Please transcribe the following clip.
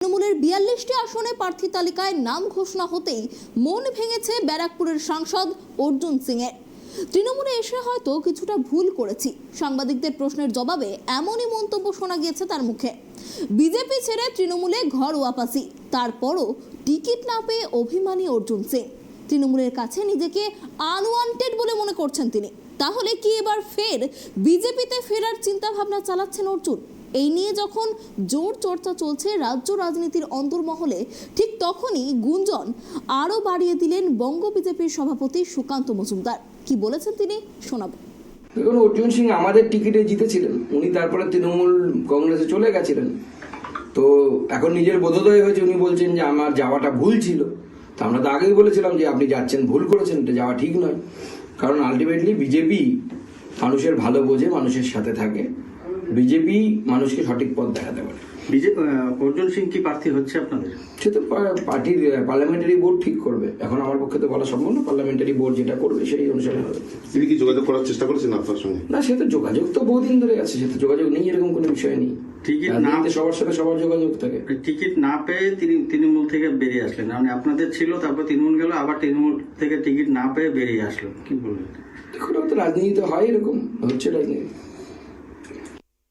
তৃণমূলের 42টি আসনে প্রার্থী তালিকায় নাম ঘোষণা হতেই মন ভেঙেছে ব্যারাকপুরের সাংসদ অর্জুন সিংয়ের। তৃণমূলে এসে হয়তো কিছুটা ভুল করেছি, সাংবাদিকদের প্রশ্নের জবাবে এমনই মন্তব্য শোনা গিয়েছে তার মুখে। বিজেপি ছেড়ে তৃণমূলে ঘর ওয়াপাসি, তারপরও টিকিট না পেয়ে অভিমানী অর্জুন সিং। তৃণমূলের কাছে নিজেকে আনওয়ান্টেড বলে মনে করছেন তিনি। তাহলে কি এবার ফের বিজেপিতে ফেরার চিন্তা ভাবনা চালাচ্ছেন অর্জুন? এই নিয়ে যখন জোর চর্চা চলছে রাজ্য রাজনীতির অন্তর্মহলে, ঠিক তখনই গুঞ্জন আরও বাড়িয়ে দিলেন বঙ্গ বিজেপির সভাপতি সুকান্ত মজুমদার। কি বলেছেন তিনি শোনাবো। দেখুন, অর্জুন সিং আমাদের টিকিটে জিতেছিলেন, উনি তারপরে তৃণমূল কংগ্রেসে চলে গেছিলেন। তো এখন নিজের বোধোদয় হয়েছে, উনি বলছেন যে আমার যাওয়াটা ভুল ছিল। তো আমরা তো আগেই বলেছিলাম যে আপনি যাচ্ছেন ভুল করেছেন, এটা যাওয়া ঠিক নয়। কারণ আলটিমেটলি বিজেপি মানুষের ভালো বোঝে, মানুষের সাথে থাকে। বিজেপি মানুষকে সঠিক পথ দেখাতে পারে। অর্জুন সিং কি প্রার্থী হচ্ছে আপনাদের? সে তো পার্টির পার্লামেন্টারি বোর্ড ঠিক করবে। এখন আমার পক্ষে তো বলা সম্ভব না, পার্লামেন্টারি বোর্ড যেটা করবে সেই অনুসারে হবে। তিনি কি যোগাযোগ করার চেষ্টা করেছেন আপনার সঙ্গে? না, সে তো যোগাযোগ তো বহুদিন ধরে আছে, সে তো যোগাযোগ নেই, এরকম কোনো বিষয় নেই। টিকিট না সবার সাথে সবার যোগাযোগ থাকে। টিকিট না পেয়ে তিনি তৃণমূল থেকে বেরিয়ে আসলেন, মানে আপনাদের ছিল, তারপর তৃণমূল গেল, আবার তৃণমূল থেকে টিকিট না পেয়ে বেরিয়ে আসলো, কি বলবেন? দেখুন, তো রাজনীতি তো হয়, এরকম হচ্ছে রাজনীতি।